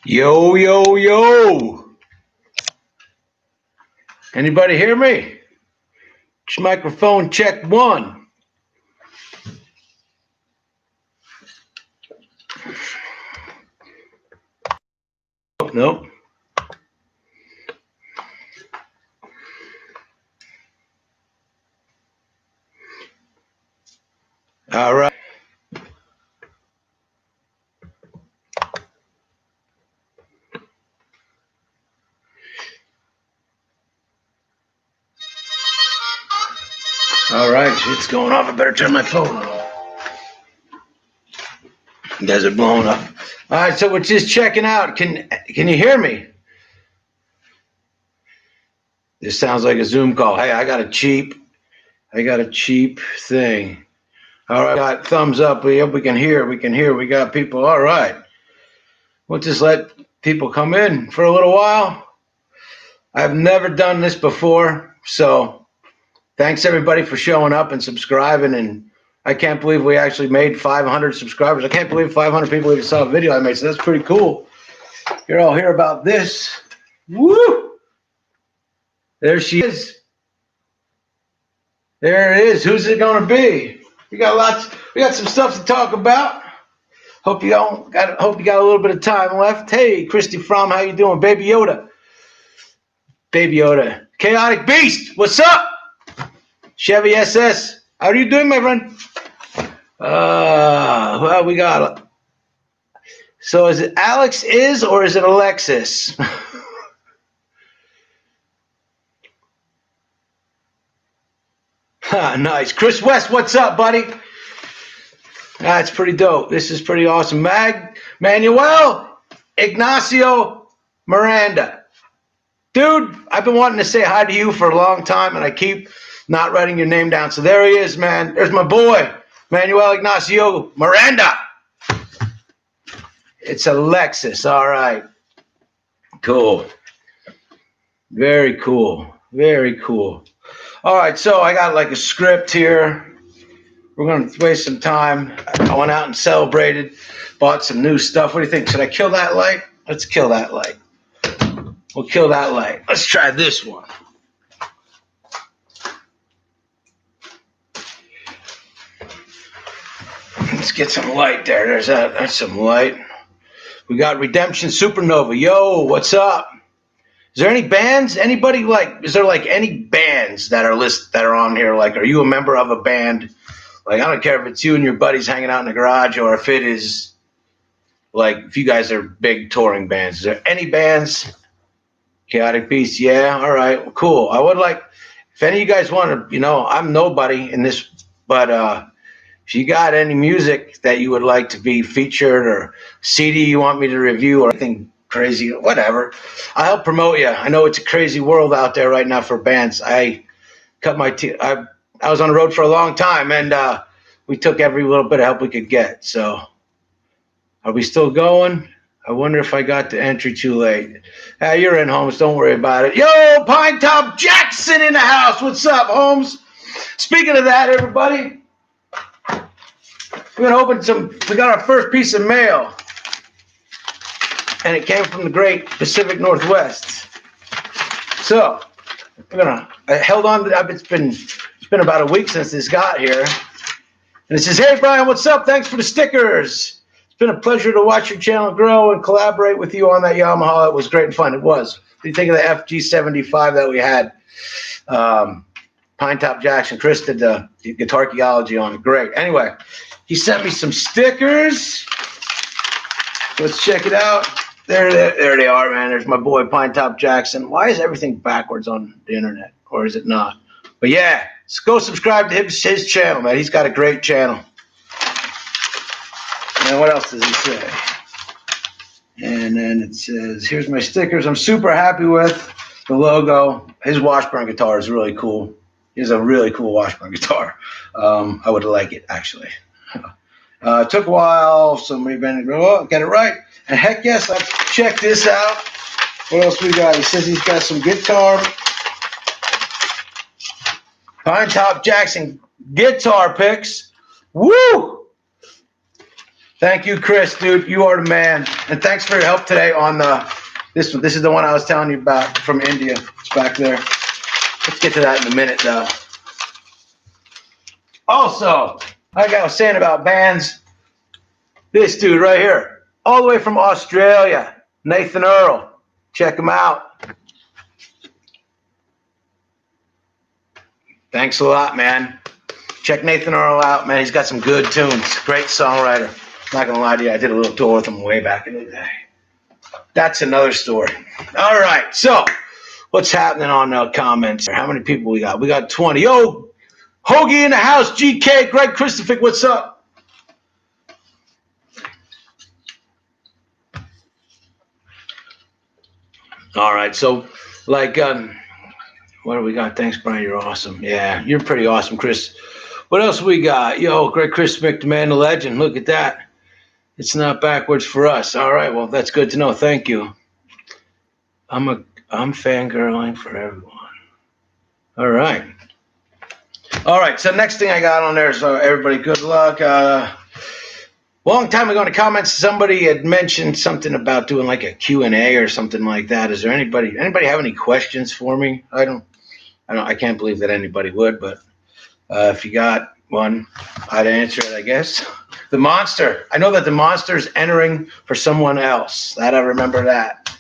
Yo, yo, yo. Anybody hear me? Microphone check one. Nope. All right. All right, it's going off. I better turn my phone on. You guys are blowing up. All right, so we're just checking out. Can you hear me? This sounds like a Zoom call. Hey, I got a cheap thing. All right, got thumbs up. We can hear. We got people. All right. We'll just let people come in for a little while. I've never done this before, so thanks everybody for showing up and subscribing. And I can't believe we actually made 500 subscribers. I can't believe 500 people even saw a video I made. So that's pretty cool. You're all hear about this. Woo! There she is. There it is. Who's it going to be? We got some stuff to talk about. Hope you got a little bit of time left. Hey, Christy Fromm, how you doing? Baby Yoda. Chaotic Beast, what's up? Chevy SS, how are you doing, my friend? Well, we got. So is it Alex or is it Alexis? Nice. Chris West, what's up, buddy? That's pretty dope. This is pretty awesome. Manuel Ignacio Miranda. Dude, I've been wanting to say hi to you for a long time, and I keep not writing your name down. So there he is, man. There's my boy, Manuel Ignacio Miranda. It's Alexis. All right. Cool. Very cool. Very cool. All right, so I got like a script here. We're going to waste some time. I went out and celebrated, bought some new stuff. What do you think? Should I kill that light? Let's kill that light. We'll kill that light. Let's try this one. Let's get some light there. There's some light. We got Redemption Supernova. Yo, what's up? Is there any bands? Anybody is there like any bands that are on here? Like, are you a member of a band? Like, I don't care if it's you and your buddies hanging out in the garage or if it is like if you guys are big touring bands. Is there any bands? Chaotic Beast, yeah, all right, well, cool. I would like, if any of you guys want to, I'm nobody in this, but if you got any music that you would like to be featured or CD you want me to review or anything crazy, whatever, I'll help promote you. I know it's a crazy world out there right now for bands. I was on the road for a long time, and we took every little bit of help we could get. So are we still going? I wonder if I got the entry too late. Hey, you're in, Holmes. Don't worry about it. Yo, Pine Top Jackson in the house. What's up, Holmes? Speaking of that, everybody, we're going to open we got our first piece of mail, and it came from the great Pacific Northwest. So I held on to that. It's been about a week since this got here. And it says, hey, Brian, what's up? Thanks for the stickers. It's been a pleasure to watch your channel grow and collaborate with you on that Yamaha. It was great and fun. It was. What do you think of the FG75 that we had? Pine Top Jackson. Chris did the guitarcheology on it. Great. Anyway, he sent me some stickers. Let's check it out. There they are, man. There's my boy Pine Top Jackson. Why is everything backwards on the internet? Or is it not? But yeah, go subscribe to his channel, man. He's got a great channel. And what else does he say? And then it says, here's my stickers. I'm super happy with the logo. His Washburn guitar is really cool. He has a really cool Washburn guitar. I would like it, actually. It took a while. Somebody been get it right. And heck yes, let's check this out. What else we got? He says he's got some guitar. Pine Top Jackson guitar picks. Woo! Thank you, Chris, dude. You are the man. And thanks for your help today on this one. This is the one I was telling you about from India. It's back there. Let's get to that in a minute, though. Also, like I was saying about bands, this dude right here, all the way from Australia, Nathan Earl. Check him out. Thanks a lot, man. Check Nathan Earl out, man. He's got some good tunes. Great songwriter. I'm not going to lie to you. I did a little tour with him way back in the day. That's another story. All right. So, what's happening on comments? How many people we got? We got 20. Yo, Hoagie in the house. GK, Greg Christopher, what's up? All right. So, like, what do we got? Thanks, Brian. You're awesome. Yeah, you're pretty awesome, Chris. What else we got? Yo, Greg Chris McDeman, the legend. Look at that. It's not backwards for us. All right. Well, that's good to know. Thank you. I'm fangirling for everyone. All right. All right. So next thing I got on there is everybody, good luck. Long time ago in the comments, somebody had mentioned something about doing like a Q&A or something like that. Is there anybody have any questions for me? I can't believe that anybody would, but if you got one, I'd answer it, I guess. The monster. I know that the monster is entering for someone else. That I remember that.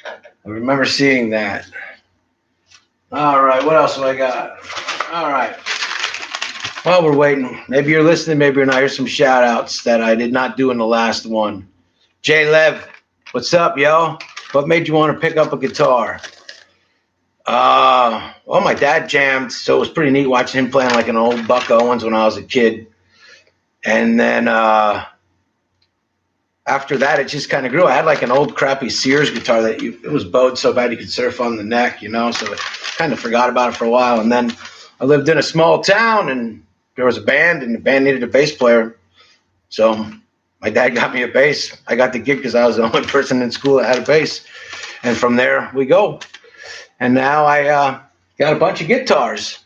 I remember seeing that. All right, what else have I got? All right. While we're waiting, maybe you're listening, maybe you're not. Here's some shout outs that I did not do in the last one. Jay Lev, what's up, yo? What made you want to pick up a guitar? Well, my dad jammed, so it was pretty neat watching him playing like an old Buck Owens when I was a kid. And then after that, it just kind of grew. I had like an old crappy Sears guitar that it was bowed so bad you could surf on the neck, you know, so I kind of forgot about it for a while. And then I lived in a small town, and there was a band, and the band needed a bass player. So my dad got me a bass. I got the gig because I was the only person in school that had a bass. And from there we go. And now I got a bunch of guitars.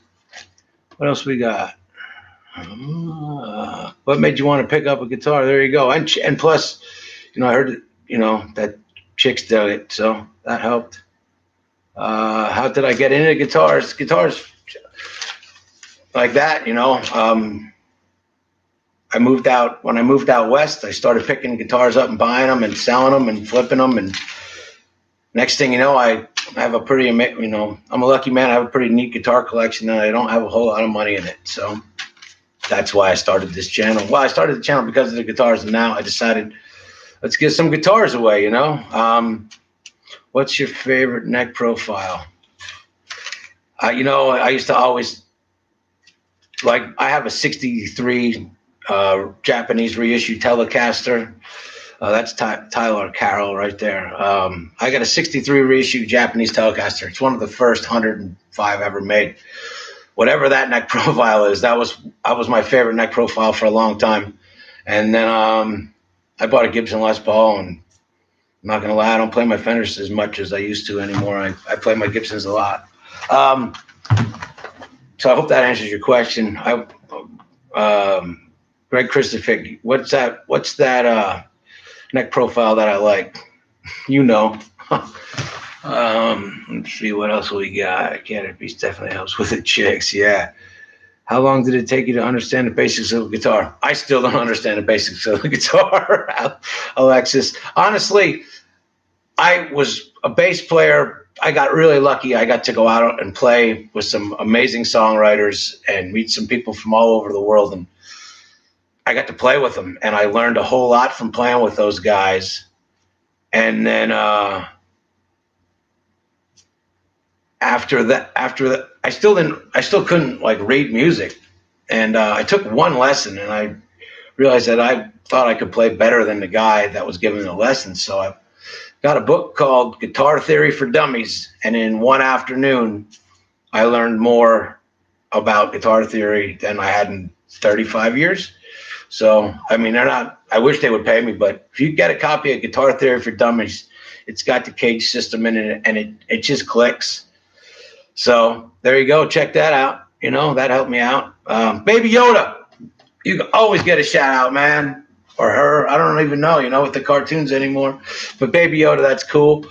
What else we got? What made you want to pick up a guitar? There you go. And plus, you know, I heard, you know, that chicks dug it, so that helped. How did I get into guitars? Guitars like that, you know. When I moved out west, I started picking guitars up and buying them and selling them and flipping them. And next thing you know, I have a pretty, you know, I'm a lucky man. I have a pretty neat guitar collection, and I don't have a whole lot of money in it. So that's why I started this channel. Well, I started the channel because of the guitars, and now I decided, let's give some guitars away, you know. What's your favorite neck profile? You know, I used to always, like, I have a 63 Japanese reissue Telecaster. That's Tyler Carroll right there. I got a 63 reissue Japanese Telecaster. It's one of the first 105 ever made. Whatever that neck profile is, that was my favorite neck profile for a long time. And then I bought a Gibson Les Paul, and I'm not gonna lie, I don't play my Fenders as much as I used to anymore. I play my Gibsons a lot. So I hope that answers your question. Greg Christopher, what's that neck profile that I like? You know. Let's see what else we got. Canopy definitely helps with the chicks. Yeah. How long did it take you to understand the basics of the guitar? I still don't understand the basics of the guitar, Alexis. Honestly, I was a bass player. I got really lucky. I got to go out and play with some amazing songwriters and meet some people from all over the world. And I got to play with them, and I learned a whole lot from playing with those guys. And then after that, I still couldn't like read music. And I took one lesson, and I realized that I thought I could play better than the guy that was giving the lesson. So I got a book called Guitar Theory for Dummies. And in one afternoon, I learned more about guitar theory than I had in 35 years. So, I mean, I wish they would pay me, but if you get a copy of Guitar Theory for Dummies, it's got the cage system in it, and it just clicks. So there you go. Check that out. You know, that helped me out. Baby Yoda, you can always get a shout out, man. or her. I don't even know, with the cartoons anymore. But Baby Yoda, that's cool.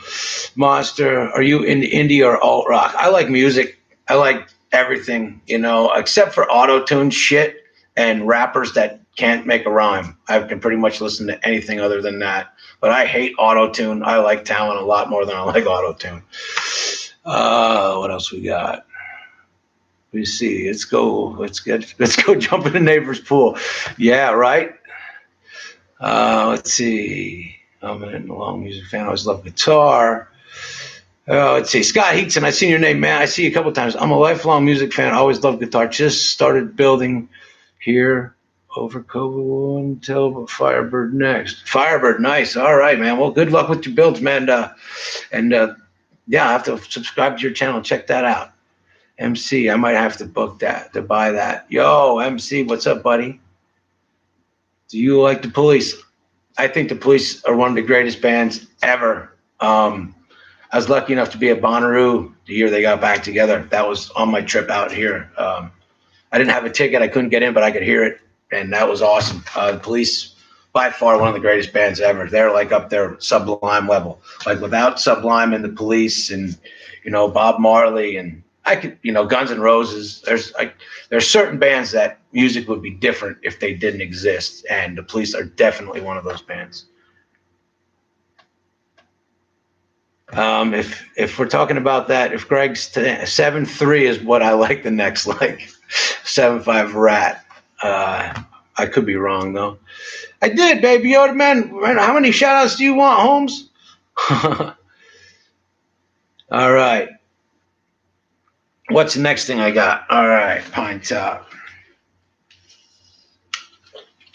Monster, are you into indie or alt rock? I like music. I like everything, except for auto-tune shit and rappers that can't make a rhyme. I can pretty much listen to anything other than that. But I hate auto-tune. I like talent a lot more than I like auto-tune. What else we got? Let me see. Let's go jump in the neighbor's pool. Yeah, right. Let's see. I'm a long music fan. I always love guitar. Let's see. Scott Heatson, I've seen your name, man. I see you a couple times. I'm a lifelong music fan. I always loved guitar. Just started building here over COVID until Firebird next. Firebird, nice. All right, man. Well, good luck with your builds, man. Yeah, I have to subscribe to your channel. Check that out. MC, I might have to book that, to buy that. Yo, MC, what's up, buddy? Do you like the Police? I think the Police are one of the greatest bands ever. I was lucky enough to be at Bonnaroo the year they got back together. That was on my trip out here. I didn't have a ticket. I couldn't get in, but I could hear it, and that was awesome. The Police, by far, one of the greatest bands ever. They're like up there, Sublime level. Like without Sublime and the Police and, Bob Marley and I could, Guns N' Roses. There's certain bands that music would be different if they didn't exist, and the Police are definitely one of those bands. If we're talking about that, if Greg's 7-3 is what I like the next, like 7-5 Rat. I could be wrong though. I did, Baby Yoda, man. How many shout outs do you want, Holmes? All right. What's the next thing I got? All right, Pine Top.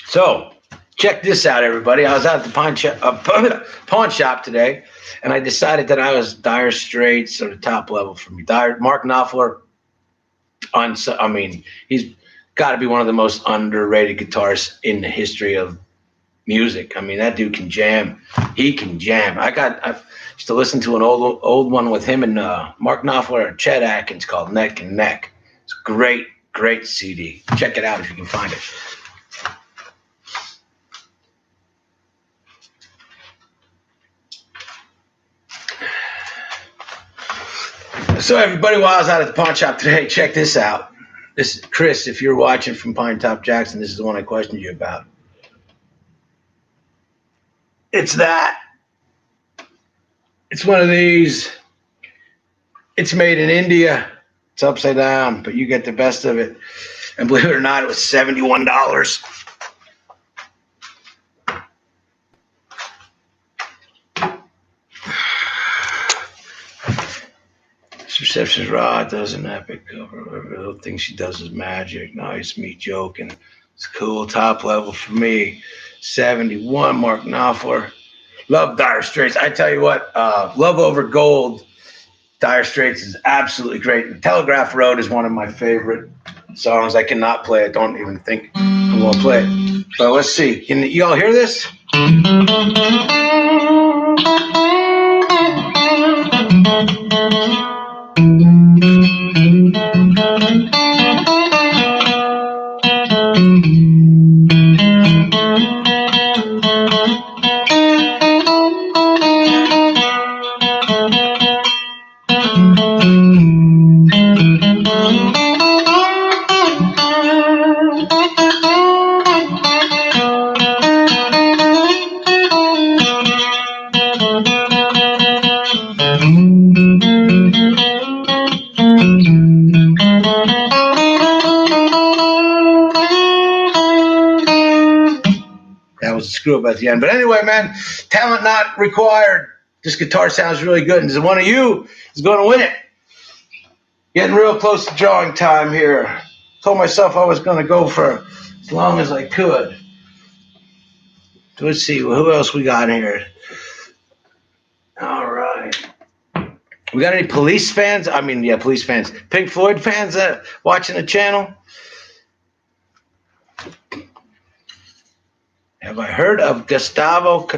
So, check this out, everybody. I was at the pawn shop today, and I decided that I was Dire Straits or the top level for me. Mark Knopfler, he's got to be one of the most underrated guitarists in the history of music. I mean, that dude can jam. He can jam. I used to listen to an old one with him and Mark Knopfler and Chet Atkins called Neck and Neck. It's a great CD. Check it out if you can find it. So everybody, while I was out at the pawn shop today, check this out. This is Chris. If you're watching from Pine Top Jackson, this is the one I questioned you about. It's that. It's one of these. It's made in India. It's upside down, but you get the best of it. And believe it or not, it was $71. Reception's raw, does an epic cover. Every little thing she does is magic. Nice, me joking. It's cool, top level for me. 71, Mark Knopfler. Love Dire Straits. I tell you what, Love Over Gold, Dire Straits is absolutely great. Telegraph Road is one of my favorite songs. I cannot play it. Don't even think I'm going to play it. But let's see. Can you all hear this? Screw up at the end. But anyway, man, talent not required. This guitar sounds really good. And one of you is going to win it. Getting real close to drawing time here. Told myself I was going to go for as long as I could. Let's see. Who else we got here? All right. We got any Police fans? Police fans. Pink Floyd fans watching the channel? Have I heard of Gustavo?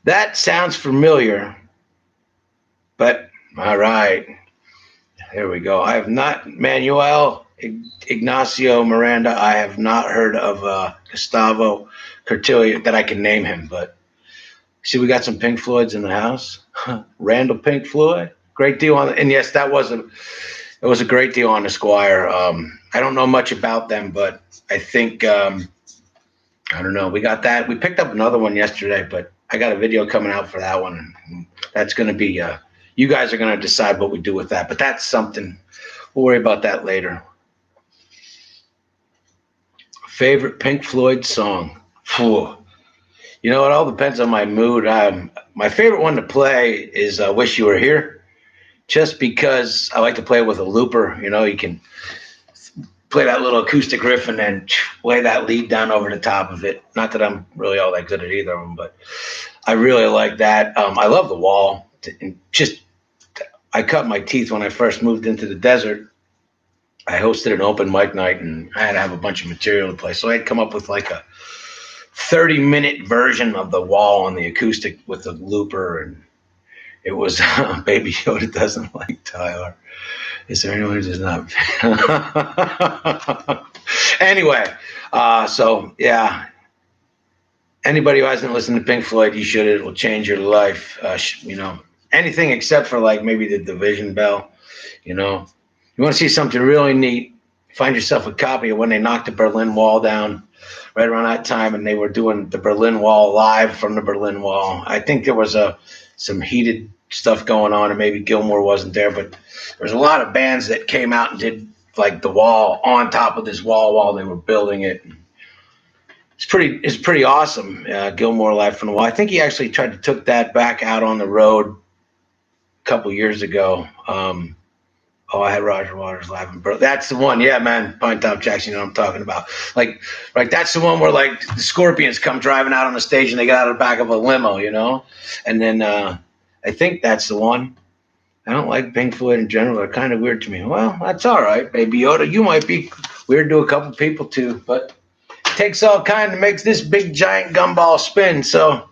That sounds familiar. But, all right. There we go. I have not. Manuel Ignacio Miranda. I have not heard of Gustavo Cortillo that I can name him, but see, we got some Pink Floyds in the house. Randall Pink Floyd, great deal on, and yes, it was a great deal on the Squire. I don't know much about them, but I think I don't know. We got that. We picked up another one yesterday, but I got a video coming out for that one. That's going to be. You guys are going to decide what we do with that, but that's something. We'll worry about that later. Favorite Pink Floyd song? Phew. You know, it all depends on my mood. My favorite one to play is "Wish You Were Here," just because I like to play with a looper. You know, you can play that little acoustic riff and then lay that lead down over the top of it. Not that I'm really all that good at either of them, but I really like that. I love The Wall. I cut my teeth when I first moved into the desert. I hosted an open mic night, and I had to have a bunch of material to play. So I had come up with like a 30-minute version of The Wall on the acoustic with the looper, and it was Baby Yoda Doesn't Like Tyler. Is there anyone who does not? Anyway, so yeah. Anybody who hasn't listened to Pink Floyd, you should. It will change your life. You know, anything except for like maybe the Division Bell. You know, you want to see something really neat, find yourself a copy of when they knocked the Berlin Wall down right around that time, and they were doing the Berlin Wall live from the Berlin Wall. I think there was some heated stuff going on, and maybe Gilmour wasn't there, but there was a lot of bands that came out and did like the wall on top of this wall while they were building it. It's pretty awesome. Gilmour live from the Wall. I think he actually tried to took that back out on the road a couple years ago. I had Roger Waters live in Berlin. That's the one. Yeah, man. Pine Top Jackson, you know what I'm talking about. Like, that's the one where, like, the Scorpions come driving out on the stage and they get out of the back of a limo, you know? And then I think that's the one. I don't like Pink Floyd in general. They're kind of weird to me. Well, that's all right, Baby Yoda. You might be weird to a couple people, too. But it takes all kind to make this big, giant gumball spin. So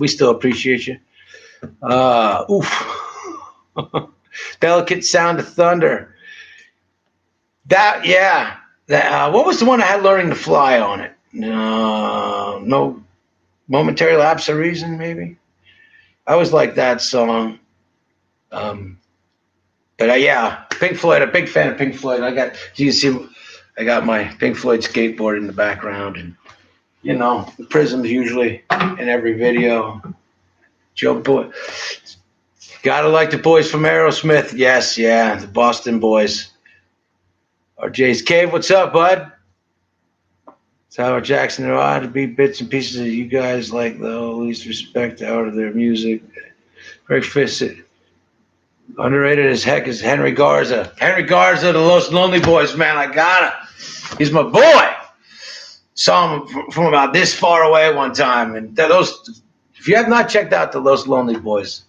we still appreciate you. Oof. Delicate Sound of Thunder. That, yeah. What was the one that had Learning to Fly on it? No Momentary Lapse of Reason, maybe? I always liked that song. But yeah, Pink Floyd, a big fan of Pink Floyd. You can see, I got my Pink Floyd skateboard in the background, and, you know, the Prism's usually in every video. Joe Boy. Gotta like the boys from Aerosmith. Yes, yeah, the Boston boys. RJ's Cave, what's up, bud? It's Howard Jackson. There ought to be bits and pieces of you guys like the least respect out of their music. Very Fissett. Underrated as heck is Henry Garza. Henry Garza, the Los Lonely Boys, man. I gotta. He's my boy. Saw him from about this far away one time. And those, if you have not checked out the Los Lonely Boys,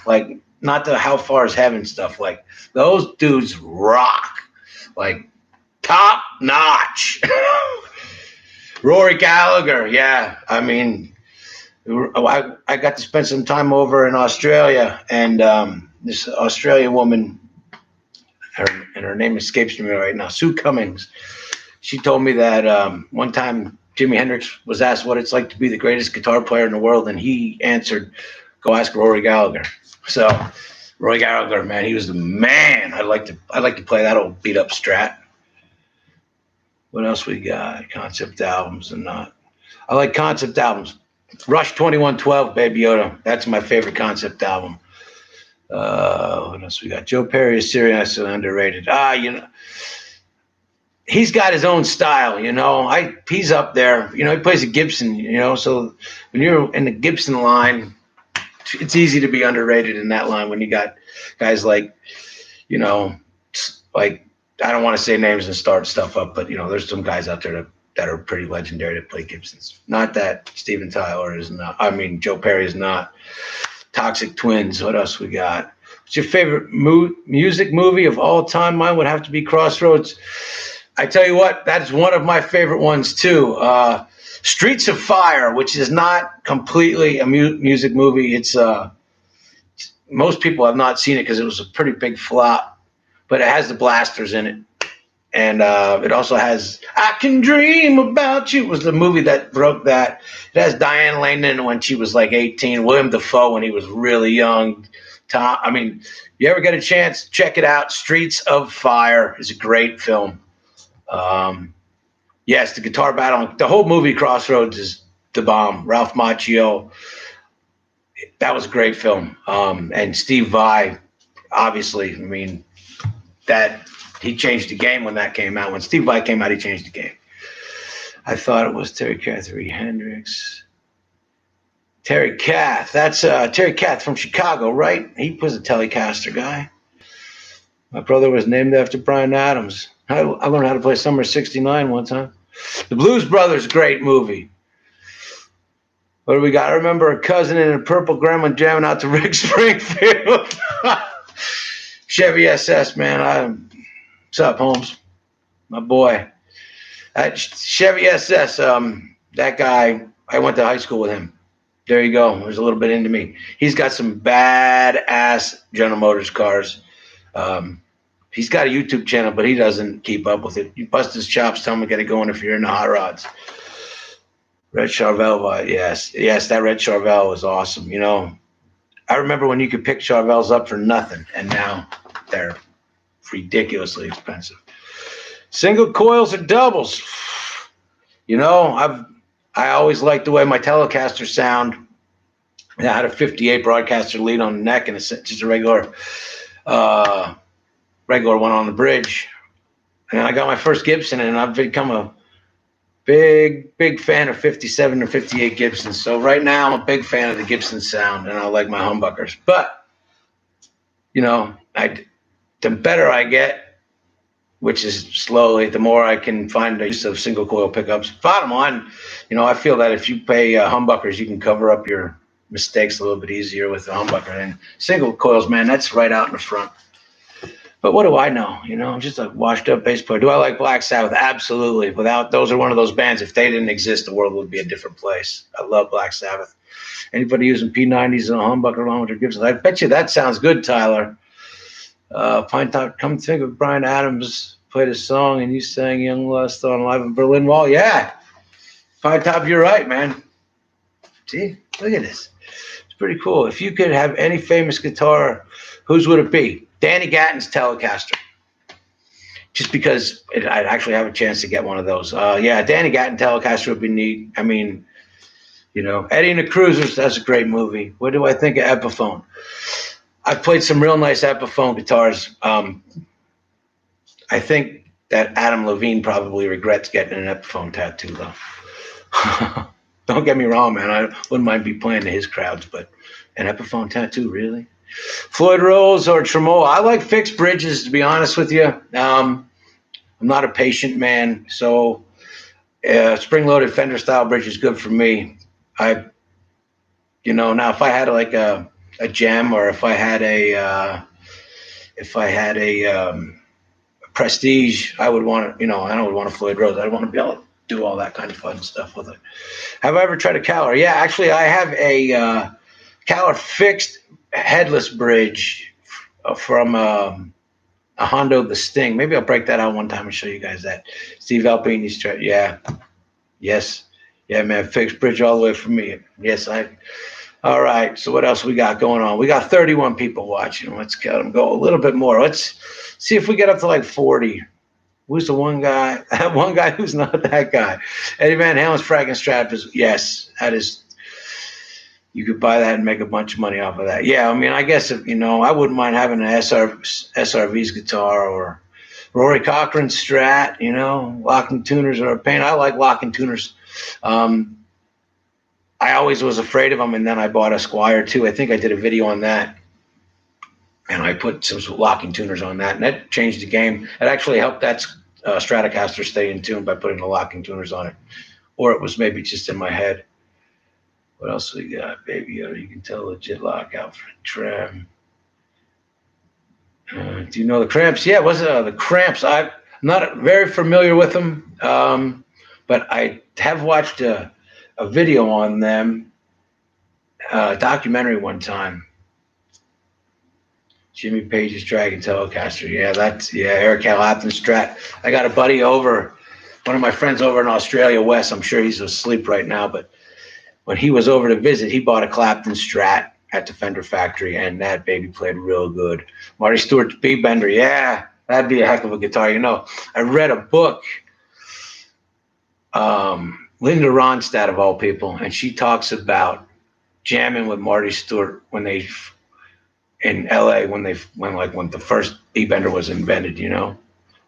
like, not the How Far Is Heaven stuff. Like, those dudes rock. Like, top notch. Rory Gallagher, yeah. I mean, I got to spend some time over in Australia, and this Australian woman, her name escapes me right now, Sue Cummings. She told me that one time Jimi Hendrix was asked what it's like to be the greatest guitar player in the world, and he answered, "Go ask Rory Gallagher." So, Roy Gallagher, man, he was the man. I'd like to play that old beat up Strat. What else we got? Concept albums and not. I like concept albums. Rush 2112, Baby Yoda. That's my favorite concept album. What else we got? Joe Perry is seriously underrated. You know, he's got his own style. You know, he's up there. You know, he plays a Gibson. You know, so when you're in the Gibson line, it's easy to be underrated in that line when you got guys like, you know, like, I don't want to say names and start stuff up, but, you know, there's some guys out there that are pretty legendary that play Gibsons. Not that Steven Tyler is not. I mean, Joe Perry is not. Toxic Twins. What else we got? What's your favorite music movie of all time? Mine would have to be Crossroads. I tell you what, that is one of my favorite ones, too. Streets of Fire, which is not completely a music movie. It's most people have not seen it because it was a pretty big flop, but it has the Blasters in it, And it also has "I Can Dream About You." It was the movie that broke that. It has Diane Lane in it when she was like 18, William Dafoe when he was really young. Tom, I mean, you ever get a chance, check it out. Streets of Fire is a great film. Yes, the guitar battle, the whole movie Crossroads is the bomb. Ralph Macchio, that was a great film. And Steve Vai, obviously, I mean, that he changed the game when that came out. When Steve Vai came out, he changed the game. I thought it was Terry Catherine Hendricks. Terry Kath. That's Terry Kath from Chicago, right? He was a Telecaster guy. My brother was named after Bryan Adams. I learned how to play Summer 69 one time. The Blues Brothers, great movie. What do we got? I remember a cousin in a purple Gremlin jamming out to Rick Springfield. Chevy SS, man. What's up, Holmes? My boy. Chevy SS, that guy, I went to high school with him. There you go. It was a little bit into me. He's got some badass General Motors cars. He's got a YouTube channel, but he doesn't keep up with it. You bust his chops, tell him to get it going if you're into hot rods. Red Charvel, yes, that Red Charvel was awesome. You know, I remember when you could pick Charvels up for nothing, and now they're ridiculously expensive. Single coils or doubles? You know, I always liked the way my Telecaster sound. I had a 58 broadcaster lead on the neck, and it's just a regular one on the bridge. And I got my first Gibson, and I've become a big fan of 57 or 58 Gibsons. So right now I'm a big fan of the Gibson sound, and I like my humbuckers. But, you know, the better I get, which is slowly, the more I can find the use of single coil pickups. Bottom line, you know, I feel that if you pay humbuckers, you can cover up your mistakes a little bit easier with the humbucker. And single coils, man, that's right out in the front. But what do I know? You know, I'm just a washed up bass player. Do I like Black Sabbath? Absolutely. Those are one of those bands. If they didn't exist, the world would be a different place. I love Black Sabbath. Anybody using P90s and a humbucker along with their Gibsons? I bet you that sounds good, Tyler. Pine Top, come think of Bryan Adams played a song and you sang Young Lust on Live in Berlin Wall. Yeah. Pine Top, you're right, man. See, look at this. It's pretty cool. If you could have any famous guitar, whose would it be? Danny Gatton's Telecaster. Just because I'd actually have a chance to get one of those. Yeah, Danny Gatton Telecaster would be neat. I mean, you know, Eddie and the Cruisers, that's a great movie. What do I think of Epiphone? I've played some real nice Epiphone guitars. I think that Adam Levine probably regrets getting an Epiphone tattoo, though. Don't get me wrong, man. I wouldn't mind be playing to his crowds, but an Epiphone tattoo, really? Floyd Rose or Tremolo? I like fixed bridges, to be honest with you. I'm not a patient man, so spring-loaded Fender-style bridge is good for me. Now if I had like a Gem, or if I had a Prestige, I would want to, I would want a Floyd Rose. I want to be able to do all that kind of fun stuff with it. Have I ever tried a Caller? Yeah, actually, I have a Caller fixed headless bridge from a Hondo the Sting. Maybe I'll break that out one time and show you guys that. Steve Albini's tried. Yeah. Yes. Yeah, man. Fixed bridge all the way from me. Yes, all right. So what else we got going on? We got 31 people watching. Let's get them go a little bit more. Let's see if we get up to like 40. Who's the one guy? That one guy who's not that guy. Eddie Van Halen's Frankenstrap is, yes, that is. You could buy that and make a bunch of money off of that. Yeah, I mean, I guess if, I wouldn't mind having an SRV's guitar or Rory Cochran Strat. Locking tuners are a pain. I like locking tuners. I always was afraid of them, and then I bought a Squire too. I think I did a video on that, and I put some locking tuners on that, and that changed the game. It actually helped that Stratocaster stay in tune by putting the locking tuners on it, or it was maybe just in my head. What else we got, baby? You can tell legit lockout for trim. Do you know the Cramps? Yeah, what's the Cramps? I'm not very familiar with them, but I have watched a video on them, a documentary one time. Jimmy Page's Dragon Telecaster. Yeah, Eric Clapton Strat. I got a buddy over, one of my friends over in Australia, Wes. I'm sure he's asleep right now, but when he was over to visit, he bought a Clapton Strat at the Fender factory, and that baby played real good. Marty Stewart's B-Bender. Yeah, that'd be a heck of a guitar. You know, I read a book, Linda Ronstadt of all people, and she talks about jamming with Marty Stewart when they in LA when the first B-Bender was invented, you know,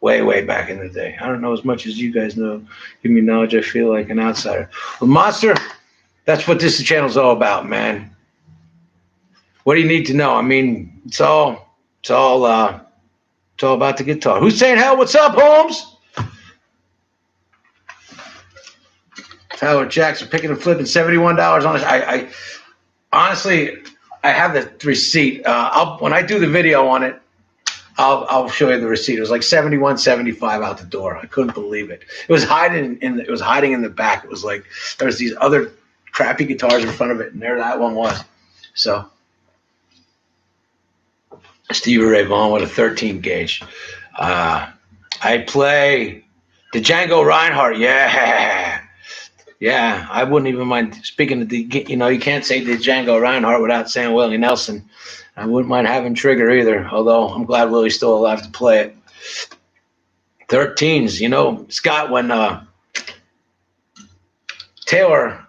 way back in the day. I don't know as much as you guys know. Give me knowledge, I feel like an outsider. Well, Monster, that's what this channel's all about, man. What do you need to know? I mean, it's all about the guitar. Who's saying hell? What's up, Holmes? Tyler Jackson picking and flipping $71 on it. I honestly, I have the receipt. When I do the video on it, I'll show you the receipt. It was like $71.75 out the door. I couldn't believe it. It was hiding in the back. It was like there was these other crappy guitars in front of it, and there that one was. So Stevie Ray Vaughan with a 13 gauge. I play the Django Reinhardt. Yeah, I wouldn't even mind speaking of you can't say the Django Reinhardt without saying Willie Nelson. I wouldn't mind having Trigger either, although I'm glad Willie's still alive to play it. 13s, you know, Scott, when Taylor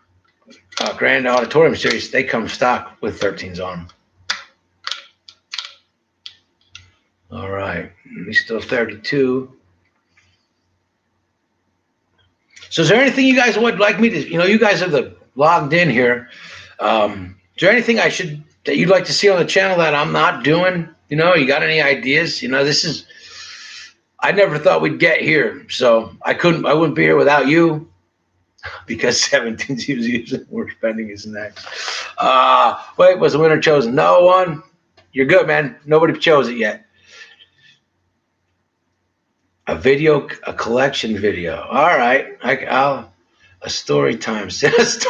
Grand Auditorium Series, they come stock with 13s on them. All right, he's still 32. So is there anything you guys would like me to, you guys are logged in here. Is there anything that you'd like to see on the channel that I'm not doing? You got any ideas? I never thought we'd get here. So I wouldn't be here without you because 17's usually we're spending his next. Wait, was the winner chosen? No one. You're good, man. Nobody chose it yet. A collection video. All right. A story time series.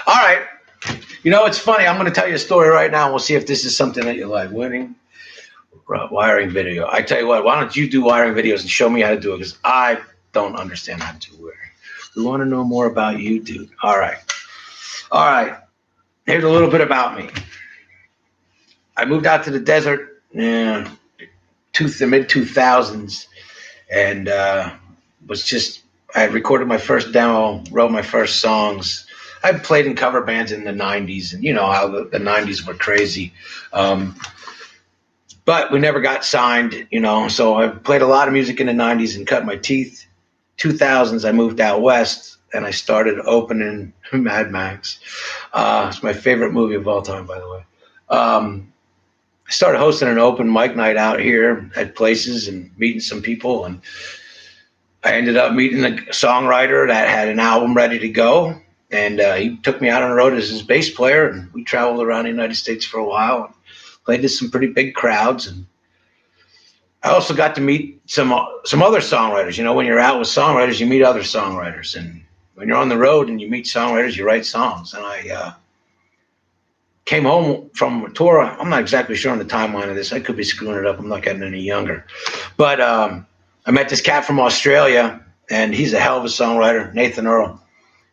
All right. It's funny. I'm going to tell you a story right now, and we'll see if this is something that you like. Winning wiring video. I tell you what, why don't you do wiring videos and show me how to do it, because I don't understand how to do wiring. We want to know more about you, dude. All right. Here's a little bit about me. I moved out to the desert. The mid 2000s, and I had recorded my first demo, wrote my first songs. I played in cover bands in the 90s, and you know how the 90s were crazy. But we never got signed, so I played a lot of music in the 90s and cut my teeth. 2000s, I moved out west, and I started opening Mad Max. It's my favorite movie of all time, by the way. I started hosting an open mic night out here at places and meeting some people, and I ended up meeting a songwriter that had an album ready to go, and he took me out on the road as his bass player, and we traveled around the United States for a while and played to some pretty big crowds. And I also got to meet some other songwriters. When you're out with songwriters, you meet other songwriters, and when you're on the road and you meet songwriters, you write songs. And I came home from a tour. I'm not exactly sure on the timeline of this. I could be screwing it up. I'm not getting any younger. But I met this cat from Australia, and he's a hell of a songwriter, Nathan Earl,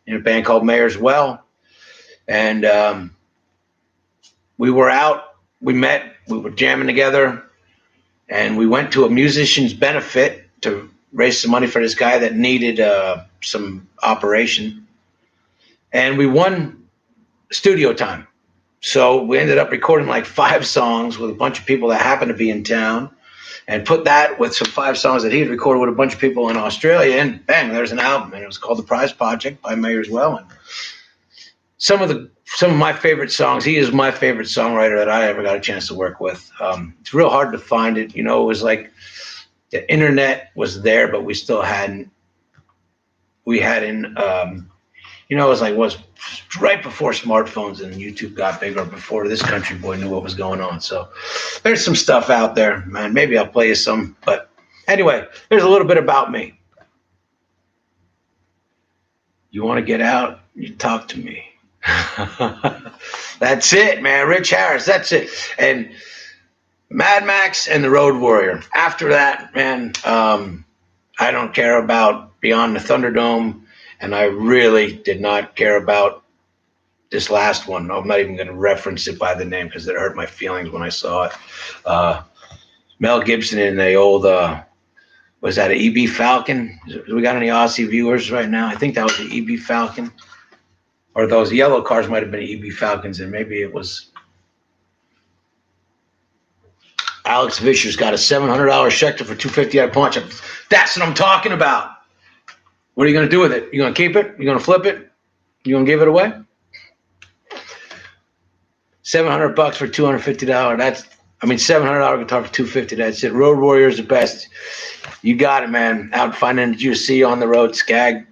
in a band called Mayor's Well. And we were out. We met. We were jamming together. And we went to a musician's benefit to raise some money for this guy that needed some operation. And we won studio time. So we ended up recording like 5 songs with a bunch of people that happened to be in town, and put that with some 5 songs that he had recorded with a bunch of people in Australia, and bang, there's an album, and it was called The Prize Project by Mayor's Well. And some of my favorite songs. He is my favorite songwriter that I ever got a chance to work with. It's real hard to find it. It was like the internet was there, but we still hadn't. It was right before smartphones and YouTube got big, or before this country boy knew what was going on. So there's some stuff out there, man. Maybe I'll play you some. But anyway, there's a little bit about me. You want to get out? You talk to me. That's it, man. Rich Harris. That's it. And Mad Max and the Road Warrior. After that, man, I don't care about Beyond the Thunderdome, and I really did not care about this last one. I'm not even going to reference it by the name because it hurt my feelings when I saw it. Mel Gibson in the old, was that an EB Falcon? Do we got any Aussie viewers right now? I think that was the EB Falcon. Or those yellow cars might have been EB Falcons, and maybe it was Alex Vischer's got a $700 Schecter for $250 at a punch. That's what I'm talking about. What are you going to do with it? You going to keep it? You going to flip it? You going to give it away? $700 for $250. $700 guitar for $250. That's it. Road Warrior is the best. You got it, man. Out finding the GC on the road, Skag.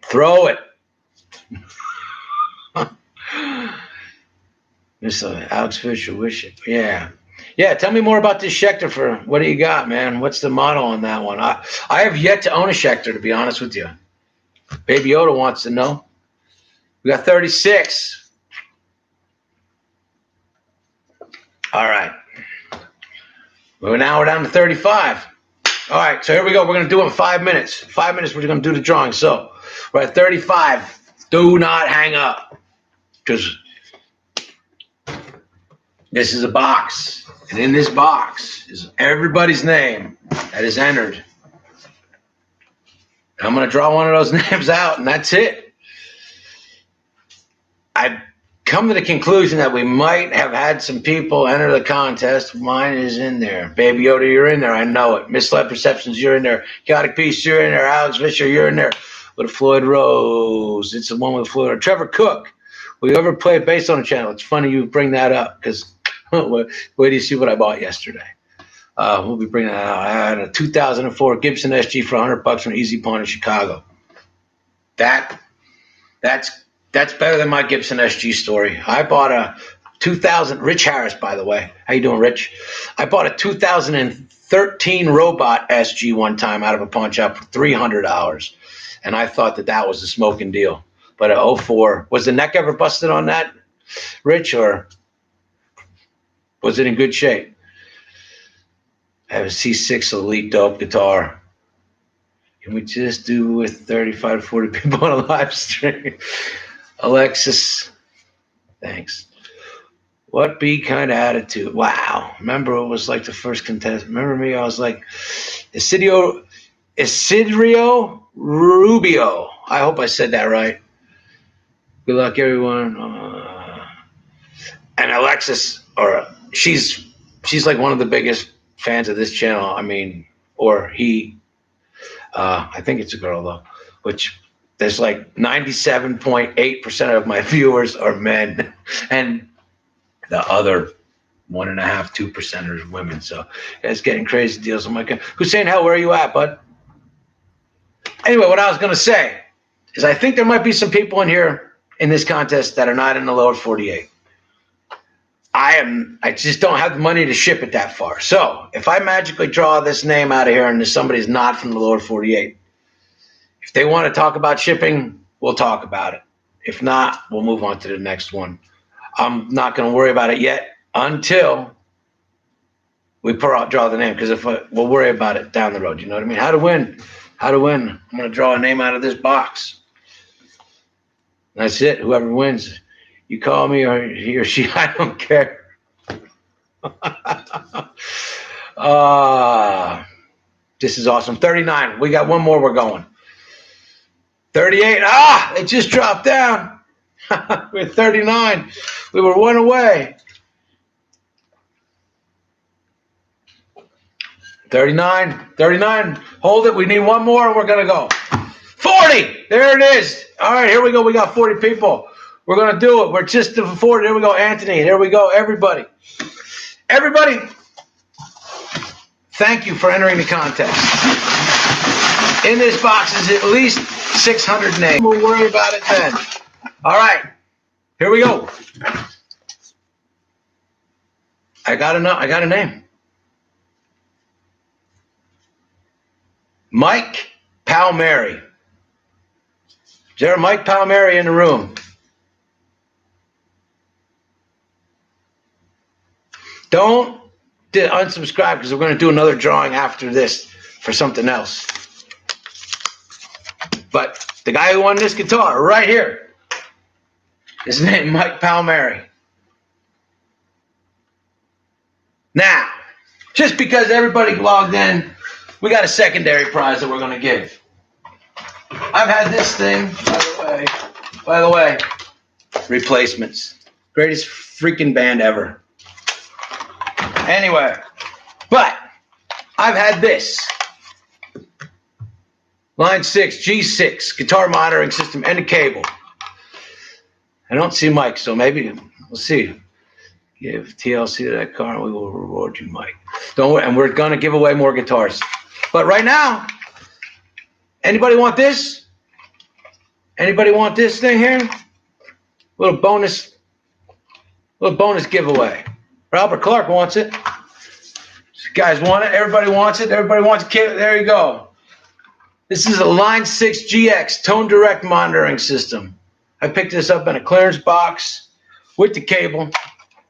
Throw it. Miss Alex Fisher, wish it. Yeah. Yeah, tell me more about this Schecter. For what do you got, man? What's the model on that one? I have yet to own a Schecter, to be honest with you. Baby Yoda wants to know. We got 36. All right. Well, now we're down to 35. All right, so here we go. We're going to do it in 5 minutes. 5 minutes, we're going to do the drawing. So we're at 35. Do not hang up, because this is a box. And in this box is everybody's name that is entered. And I'm going to draw one of those names out, and that's it. I've come to the conclusion that we might have had some people enter the contest. Mine is in there. Baby Yoda, you're in there. I know it. Misled Perceptions, you're in there. Chaotic Beast, you're in there. Alex Fisher, you're in there. With Floyd Rose. It's the one with Floyd. Trevor Cook. Will you ever play bass on the channel? It's funny you bring that up, because wait do you see what I bought yesterday? We'll be bringing that out. I had a 2004 Gibson SG for $100 from Easy Pawn in Chicago. That's better than my Gibson SG story. I bought a 2000, Rich Harris, by the way. How you doing, Rich? I bought a 2013 Robot SG one time out of a pawn shop for $300, and I thought that was a smoking deal. But a 04, was the neck ever busted on that, Rich, or was it in good shape? I have a C6 Elite dope guitar. Can we just do with 35 to 40 people on a live stream? Alexis, thanks. What be kind of attitude? Wow. Remember, it was like the first contest. Remember me? I was like, Isidrio Rubio. I hope I said that right. Good luck, everyone. And Alexis, she's like one of the biggest fans of this channel. I think it's a girl though, which there's like 97.8% of my viewers are men, and the other 1.5%, 2% are women. So it's getting crazy deals. I'm like, Hussein, hell, where are you at, bud? Anyway, what I was going to say is I think there might be some people in here in this contest that are not in the lower 48. I just don't have the money to ship it that far. So if I magically draw this name out of here and somebody's not from the lower 48, if they want to talk about shipping, we'll talk about it. If not, we'll move on to the next one. I'm not going to worry about it yet until we draw the name, because we'll worry about it down the road. You know what I mean? How to win. I'm going to draw a name out of this box. And that's it. Whoever wins, you call me or he or she, I don't care. This is awesome. 39. We got one more. We're going. 38. It just dropped down. We're 39. We were one away. 39. Hold it. We need one more and we're going to go. 40. There it is. All right, here we go. We got 40 people. We're going to do it. We're just to 40. There we go, Anthony. There we go, everybody. Everybody, thank you for entering the contest. In this box is at least 600 names. We'll worry about it then. All right, here we go. I got a name. Mike Palmieri. Is there a Mike Palmieri in the room? Don't unsubscribe because we're going to do another drawing after this for something else. But the guy who won this guitar right here, his name Mike Palmieri. Now, just because everybody logged in, we got a secondary prize that we're going to give. I've had this thing, by the way, Replacements. Greatest freaking band ever. Anyway, but I've had this. Line 6, G6, guitar monitoring system, and a cable. I don't see Mike, so maybe we'll see. Give TLC to that car and we will reward you, Mike. Don't worry, and we're going to give away more guitars. But right now, anybody want this? Anybody want this thing here? Little bonus giveaway. Robert Clark wants it. You guys want it? Everybody wants it? Everybody wants a kit? There you go. This is a Line 6 GX Tone Direct monitoring system. I picked this up in a clearance box with the cable.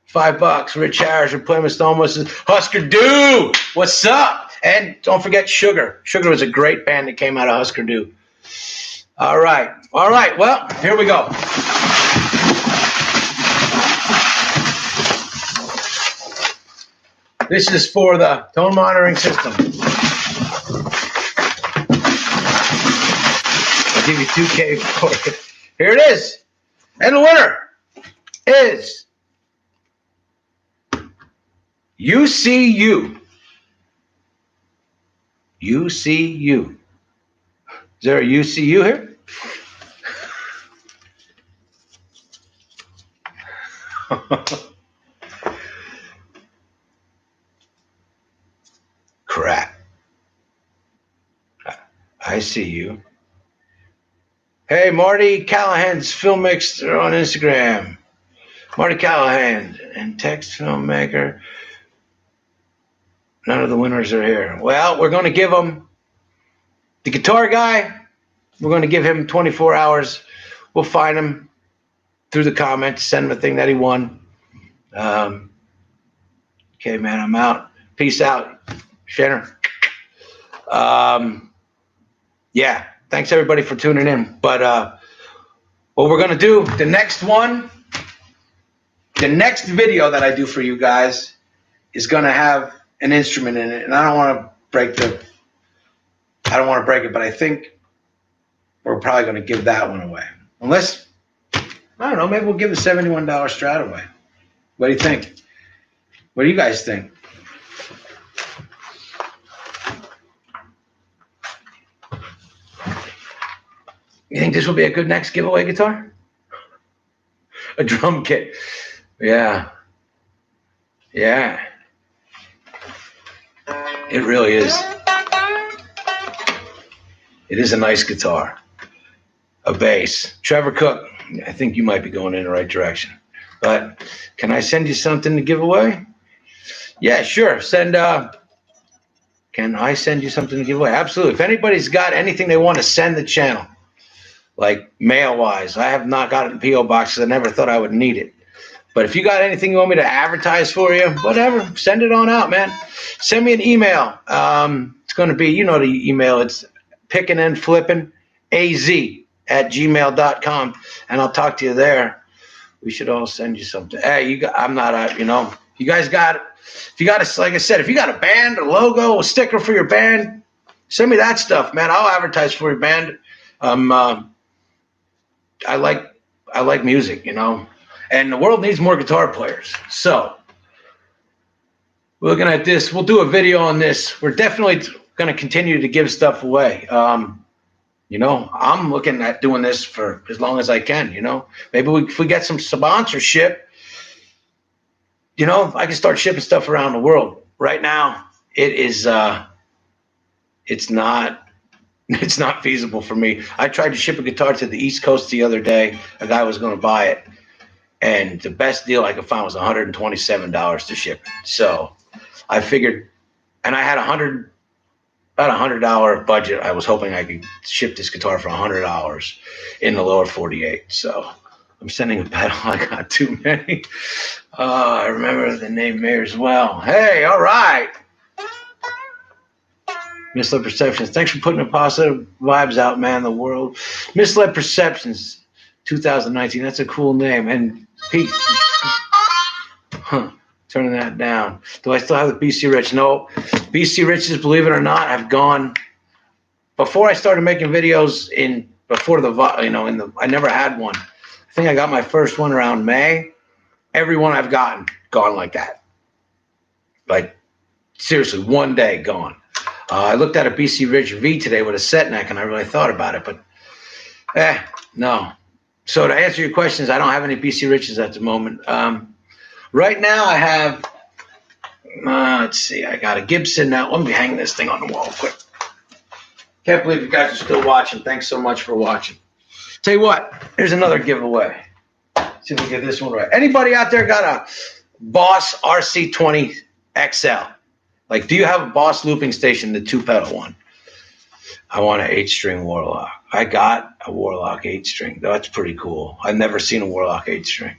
$5. Rich Harris, your Plymouth almost Husker Du. What's up? And don't forget Sugar. Sugar was a great band that came out of Husker Du. All right. Well, here we go. This is for the tone monitoring system. I'll give you 2K for it. Here it is. And the winner is UCU. UCU. Is there a UCU here? Crap. I see you. Hey, Marty Callahan's Film Mixer on Instagram. Marty Callahan and Text Filmmaker. None of the winners are here. Well, we're going to give them the guitar guy. We're going to give him 24 hours. We'll find him through the comments, send him a thing that he won. Okay, man, I'm out. Peace out, Shanner. Yeah, thanks everybody for tuning in. But what we're going to do, the next video that I do for you guys is going to have an instrument in it, and I don't want to break it, but I think we're probably going to give that one away. Unless, I don't know, maybe we'll give the $71 Strat away. What do you think? What do you guys think? You think this will be a good next giveaway guitar? A drum kit. Yeah. Yeah. It really is. It is a nice guitar. A bass. Trevor Cook, I think you might be going in the right direction. But can I send you something to give away? Yeah, sure. Can I send you something to give away? Absolutely. If anybody's got anything they want to send the channel, like mail-wise, I have not gotten a P.O. box because I never thought I would need it. But if you got anything you want me to advertise for you, whatever, send it on out, man. Send me an email. It's going to be, you know the email. It's pickinandflippingaz@gmail.com, and I'll talk to you there. We should all send you something. Hey, you guys got it. If you got like I said, if you got a band, a logo, a sticker for your band, send me that stuff, man. I'll advertise for your band. I like music, and the world needs more guitar players. So we're looking at this. We'll do a video on this. We're definitely going to continue to give stuff away. I'm looking at doing this for as long as I can, Maybe if we get some sponsorship, I can start shipping stuff around the world. Right now, it's not feasible for me. I tried to ship a guitar to the East Coast the other day. A guy was going to buy it, and the best deal I could find was $127 to ship it. So I figured, and I had about $100 budget. I was hoping I could ship this guitar for $100 in the lower 48. So I'm sending a pedal. I got too many. I remember the name Mayor as well. Hey, all right. Misled Perceptions. Thanks for putting the positive vibes out, man. The world. Misled Perceptions 2019. That's a cool name. And Pete. Huh. Turning that down. Do I still have the BC Rich? No. BC Riches, believe it or not, have gone. Before I started making videos I never had one. I think I got my first one around May. Every one I've gotten, gone like that. Like, seriously, one day gone. I looked at a BC Rich V today with a set neck, and I really thought about it, but no. So to answer your questions, I don't have any BC Riches at the moment. Right now I have, let's see, I got a Gibson now. Let me hang this thing on the wall quick. Can't believe you guys are still watching. Thanks so much for watching. Tell you what, here's another giveaway. See if we get this one right. Anybody out there got a Boss RC20 XL? Like, do you have a Boss looping station, the 2-pedal one? I want an 8-string Warlock. I got a Warlock 8-string. That's pretty cool. I've never seen a Warlock 8-string.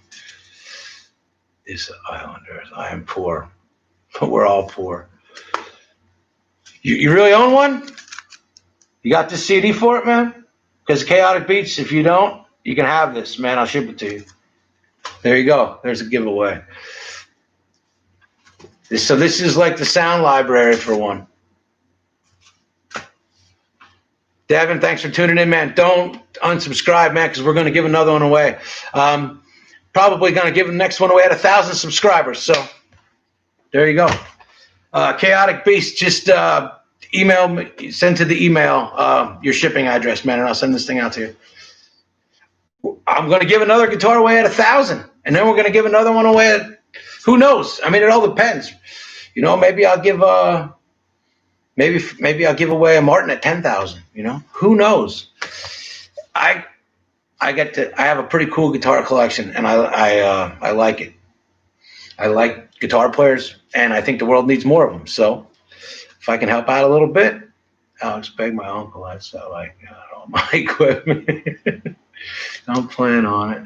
This Islanders. I am poor. We're all poor. You really own one? You got this CD for it, man? Because Chaotic Beats, if you don't, you can have this, man. I'll ship it to you. There you go. There's a giveaway. So this is like the sound library for one. Devin, thanks for tuning in, man. Don't unsubscribe, man, because we're going to give another one away. Probably going to give the next one away at 1,000 subscribers. So there you go. Chaotic Beast, just email me, send to the email your shipping address, man, and I'll send this thing out to you. I'm going to give another guitar away at 1,000, and then we're going to give another one away at, who knows? I mean, it all depends. You know, maybe I'll give maybe I'll give away a Martin at 10,000. You know, who knows? I have a pretty cool guitar collection, and I like it. I like guitar players, and I think the world needs more of them. So if I can help out a little bit, Alex begged my uncle. I like all my equipment. Don't plan on it.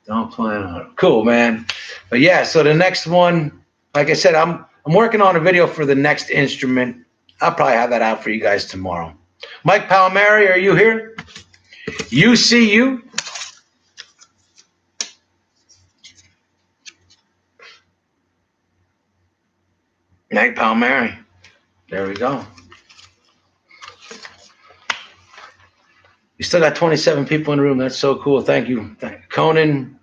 Don't plan on it. Cool, man. But yeah, so the next one, like I said, I'm working on a video for the next instrument. I'll probably have that out for you guys tomorrow. Mike Palmieri, are you here? UCU. Mike Palmieri. There we go. We still got 27 people in the room. That's so cool. Thank you. Conan,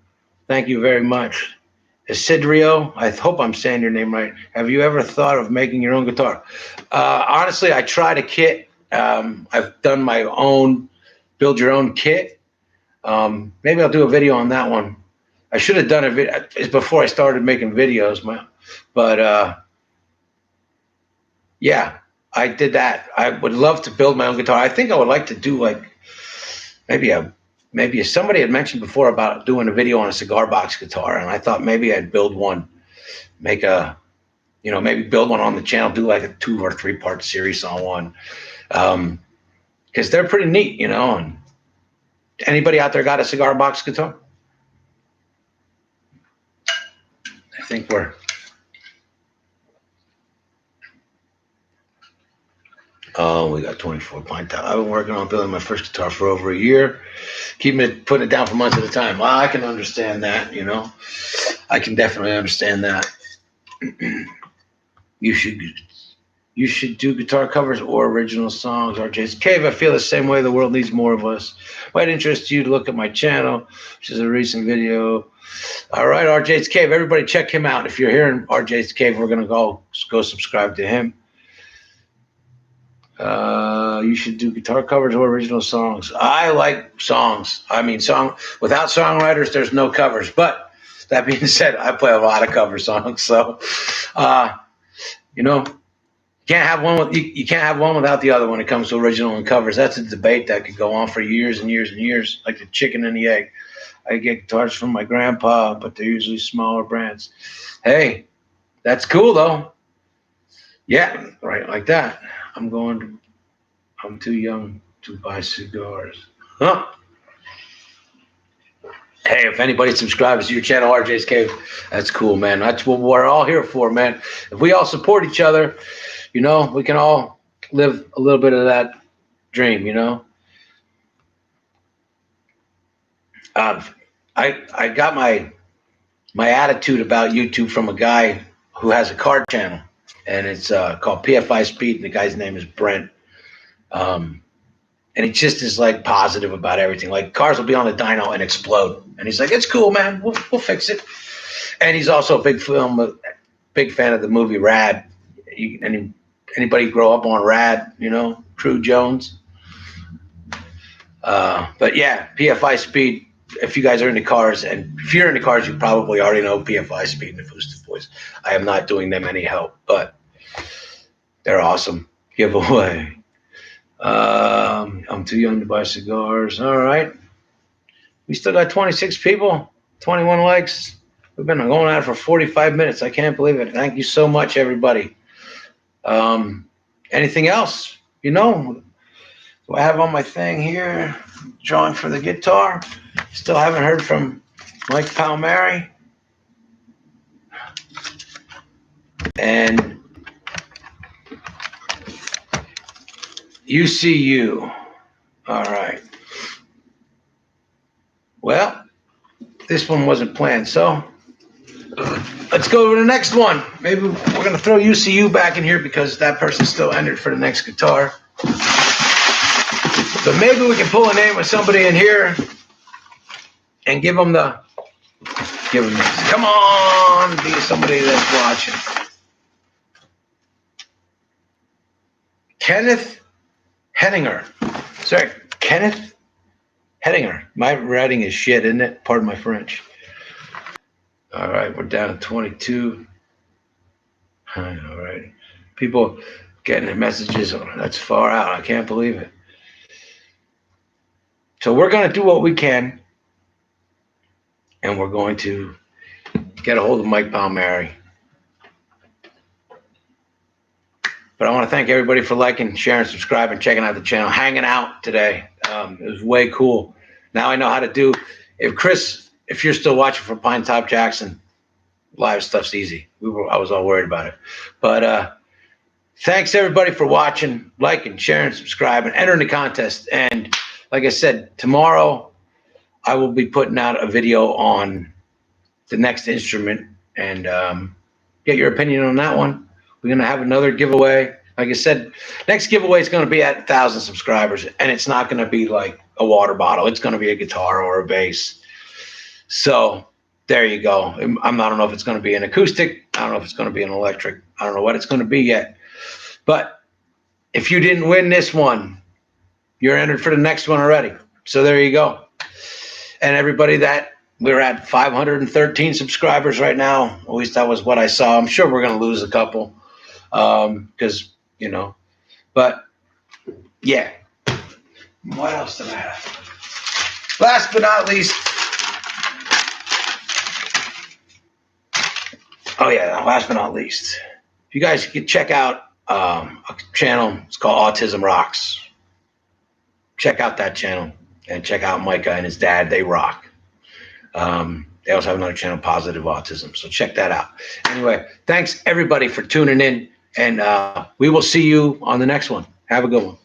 thank you very much. Isidrio, I hope I'm saying your name right. Have you ever thought of making your own guitar? Honestly, I tried a kit. I've done my own build your own kit. Maybe I'll do a video on that one. I should have done a video before I started making videos, but yeah, I did that. I would love to build my own guitar. I think I would like to do like maybe somebody had mentioned before about doing a video on a cigar box guitar, and I thought maybe I'd build one, maybe build one on the channel, do like a 2 or 3 part series on one, because they're pretty neat, you know. And anybody out there got a cigar box guitar? I think we got 24 pint. I've been working on building my first guitar for over a year, putting it down for months at a time. Well, I can understand that, you know. I can definitely understand that. You should do guitar covers or original songs. RJ's Cave, I feel the same way. The world needs more of us. Might interest you to look at my channel, which is a recent video. All right, RJ's Cave. Everybody check him out. If you're here in RJ's Cave, we're going to go subscribe to him. You should do guitar covers or original songs. I like songs. I mean, without songwriters, there's no covers. But that being said, I play a lot of cover songs. So, you know, you can't have one without the other when it comes to original and covers. That's a debate that could go on for years and years and years, like the chicken and the egg. I get guitars from my grandpa, but they're usually smaller brands. Hey, that's cool though. Yeah, right, like that. I'm too young to buy cigars. Huh? Hey, if anybody subscribes to your channel, RJ's Cave, that's cool, man. That's what we're all here for, man. If we all support each other, you know, we can all live a little bit of that dream, you know. I got my attitude about YouTube from a guy who has a car channel, and it's called PFI Speed, and the guy's name is Brent. And he just is like positive about everything. Like cars will be on the dyno and explode, and he's like, "It's cool, man. We'll fix it." And he's also a big fan of the movie Rad. Anybody grow up on Rad? You know, True Jones. But yeah, PFI Speed. If you guys are into cars, and if you're into cars, you probably already know PFI Speed and the Boosted Boys. I am not doing them any help, but they're awesome. Giveaway. I'm too young to buy cigars. All right. We still got 26 people, 21 likes. We've been going at it for 45 minutes. I can't believe it. Thank you so much, everybody. Anything else? You know, do I have on my thing here? Drawing for the guitar. Still haven't heard from Mike Palmieri. And UCU. All right. Well, this one wasn't planned, so let's go to the next one. Maybe we're going to throw UCU back in here because that person still entered for the next guitar. But maybe we can pull a name of somebody in here and give them this. Come on, be somebody that's watching. Kenneth Henninger. Sorry, Kenneth Henninger. My writing is shit, isn't it? Pardon my French. All right, we're down to 22. All right. People getting their messages. That's far out. I can't believe it. So we're going to do what we can, and we're going to get a hold of Mike Palmieri. But I want to thank everybody for liking, sharing, subscribing, checking out the channel, hanging out today. It was way cool. Now I know how to do. If you're still watching from Pine Top Jackson, live stuff's easy. I was all worried about it. But thanks everybody for watching, liking, sharing, subscribing, entering the contest. And like I said, tomorrow I will be putting out a video on the next instrument and get your opinion on that one. We're going to have another giveaway. Like I said, next giveaway is going to be at 1,000 subscribers, and it's not going to be like a water bottle. It's going to be a guitar or a bass. So there you go. I don't know if it's going to be an acoustic. I don't know if it's going to be an electric. I don't know what it's going to be yet. But if you didn't win this one, you're entered for the next one already. So there you go. And everybody we're at 513 subscribers right now. At least that was what I saw. I'm sure we're going to lose a couple because, you know. But, yeah. What else did I have? Last but not least. Oh, yeah. Last but not least. If you guys could check out a channel. It's called Autism Rocks. Check out that channel. And check out Micah and his dad. They rock. They also have another channel, Positive Autism. So check that out. Anyway, thanks everybody for tuning in. And we will see you on the next one. Have a good one.